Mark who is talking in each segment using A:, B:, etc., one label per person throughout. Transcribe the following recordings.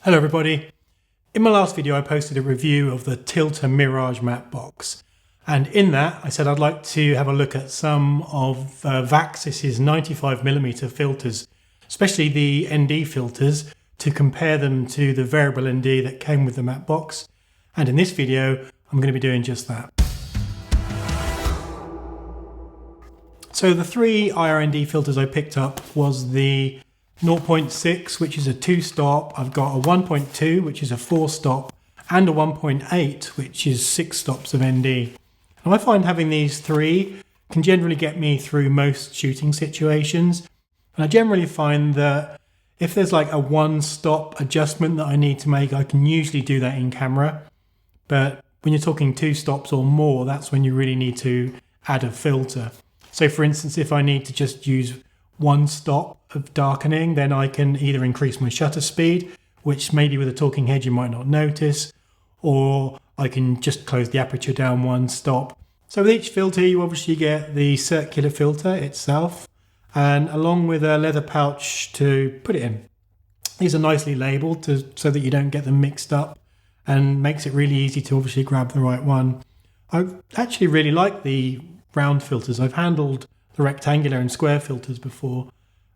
A: Hello everybody. In my last video I posted a review of the Tilta Mirage Matte Box, and in that I said I'd like to have a look at some of Vaxis's 95mm filters, especially the ND filters, to compare them to the variable ND that came with the matte box. And in this video I'm going to be doing just that. So the three IRND filters I picked up was the 0.6, which is a 2-stop. I've got a 1.2, which is a 4-stop, and a 1.8, which is 6 stops of ND. And I find having these three can generally get me through most shooting situations. And I generally find that if there's like a 1-stop adjustment that I need to make, I can usually do that in camera. But when you're talking 2 stops or more, that's when you really need to add a filter. So for instance, if I need to just use 1 stop of darkening, then I can either increase my shutter speed, which maybe with a talking head you might not notice, or I can just close the aperture down 1 stop. So with each filter you obviously get the circular filter itself, and along with a leather pouch to put it in. These are nicely labelled so that you don't get them mixed up, and makes it really easy to obviously grab the right one. I actually really like the round filters. I've handled the rectangular and square filters before,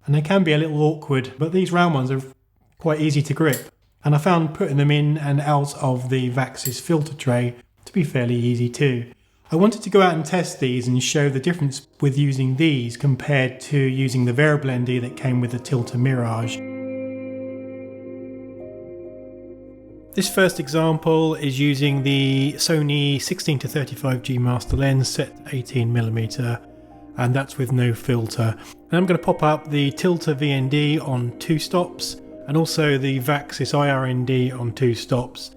A: and they can be a little awkward, but these round ones are quite easy to grip. And I found putting them in and out of the Vaxis filter tray to be fairly easy too. I wanted to go out and test these and show the difference with using these compared to using the variable ND that came with the Tilta Mirage. This first example is using the Sony 16-35G master lens set 18mm, and that's with no filter. And I'm going to pop up the Tilta VND on 2 stops and also the Vaxis IRND on 2 stops.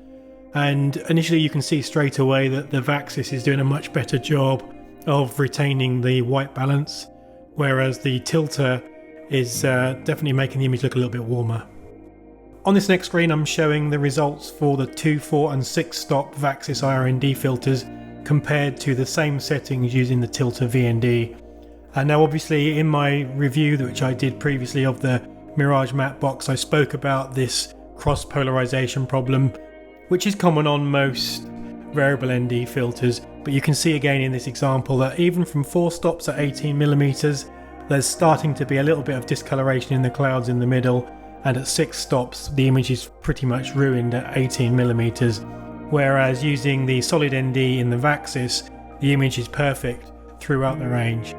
A: And initially you can see straight away that the Vaxis is doing a much better job of retaining the white balance, whereas the Tilta is definitely making the image look a little bit warmer. On this next screen I'm showing the results for the 2, 4 and 6 stop Vaxis IRND filters compared to the same settings using the Tilta VND. And now obviously in my review which I did previously of the Mirage Matte Box, I spoke about this cross polarization problem, which is common on most variable ND filters, but you can see again in this example that even from 4 stops at 18mm there's starting to be a little bit of discoloration in the clouds in the middle, and at 6 stops the image is pretty much ruined at 18mm, whereas using the solid ND in the Vaxis the image is perfect throughout the range.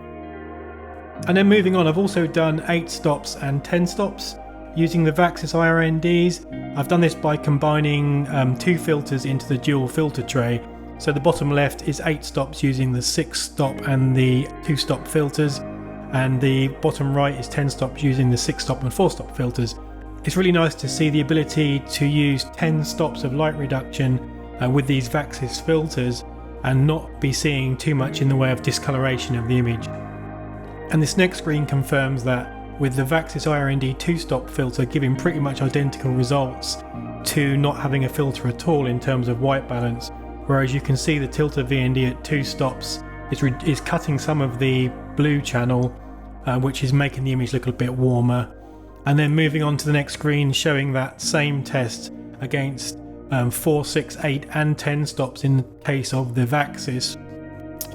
A: And then moving on, I've also done 8 stops and 10 stops using the Vaxis IRNDs. I've done this by combining 2 filters into the dual filter tray. So the bottom left is 8 stops using the 6 stop and the 2 stop filters, and the bottom right is 10 stops using the 6 stop and 4 stop filters. It's really nice to see the ability to use 10 stops of light reduction with these Vaxis filters and not be seeing too much in the way of discoloration of the image. And this next screen confirms that with the Vaxis IRND 2-stop filter giving pretty much identical results to not having a filter at all in terms of white balance, whereas you can see the Tilta VND at 2 stops is cutting some of the blue channel, which is making the image look a bit warmer. And then moving on to the next screen showing that same test against 4, 6, 8 and 10 stops in the case of the Vaxis,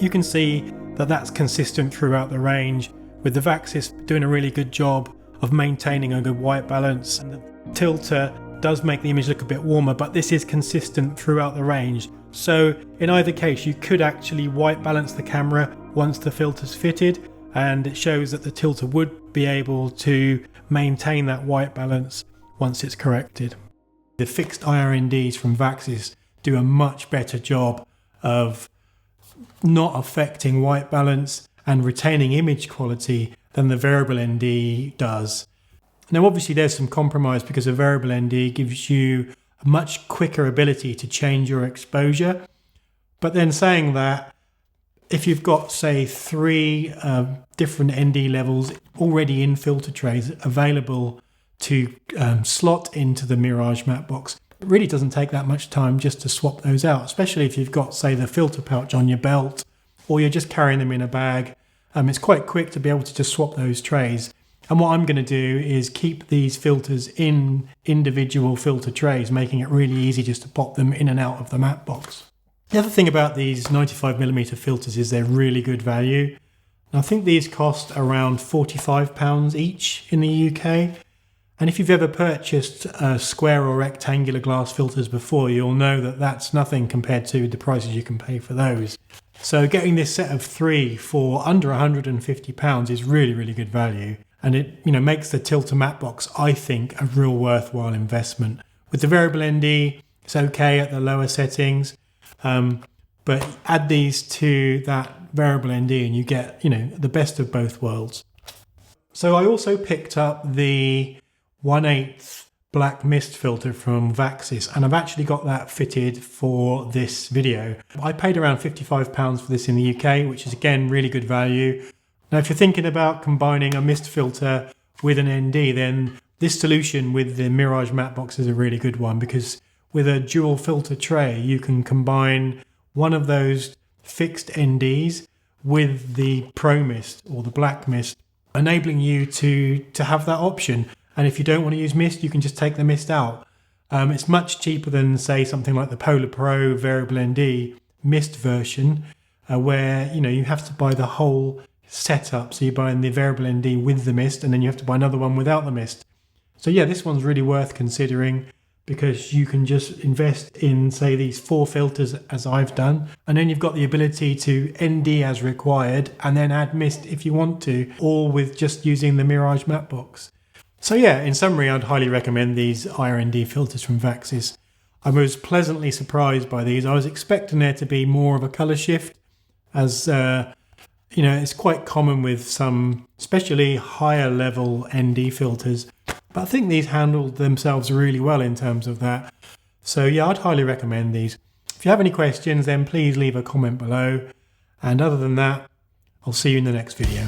A: you can see that that's consistent throughout the range, with the Vaxis doing a really good job of maintaining a good white balance, and the Tilta does make the image look a bit warmer, but this is consistent throughout the range. So in either case you could actually white balance the camera once the filter's fitted, and it shows that the Tilta would be able to maintain that white balance once it's corrected. The fixed IRNDs from Vaxis do a much better job of not affecting white balance and retaining image quality than the variable ND does. Now obviously there's some compromise because a variable ND gives you a much quicker ability to change your exposure, but then saying that, if you've got say 3 different ND levels already in filter trays available to slot into the Mirage Matte Box, it really doesn't take that much time just to swap those out, especially if you've got say the filter pouch on your belt or you're just carrying them in a bag. It's quite quick to be able to just swap those trays. And what I'm going to do is keep these filters in individual filter trays, making it really easy just to pop them in and out of the matte box. The other thing about these 95mm filters is they're really good value. I think these cost around £45 each in the UK. And if you've ever purchased square or rectangular glass filters before, you'll know that that's nothing compared to the prices you can pay for those. So getting this set of 3 for under £150 is really, really good value. And it makes the Tilta Matte Box, I think, a real worthwhile investment. With the variable ND, it's okay at the lower settings. But add these to that variable ND and you get, the best of both worlds. So I also picked up the 1/8 black mist filter from Vaxis, and I've actually got that fitted for this video. I paid around £55 for this in the UK, which is again really good value. Now if you're thinking about combining a mist filter with an ND, then this solution with the Mirage Matte Box is a really good one, because with a dual filter tray you can combine one of those fixed NDs with the Pro Mist or the black mist, enabling you to have that option. And if you don't want to use mist, you can just take the mist out. It's much cheaper than, say, something like the Polar Pro variable ND mist version, where you have to buy the whole setup. So you buy the variable ND with the mist, and then you have to buy another one without the mist. So yeah, this one's really worth considering, because you can just invest in, say, these 4 filters as I've done, and then you've got the ability to ND as required and then add mist if you want to, all with just using the Mirage Matte Box. So yeah, in summary, I'd highly recommend these IRND filters from Vaxis. I was pleasantly surprised by these. I was expecting there to be more of a colour shift, as it's quite common with some especially higher level ND filters. But I think these handled themselves really well in terms of that. So yeah, I'd highly recommend these. If you have any questions, then please leave a comment below. And other than that, I'll see you in the next video.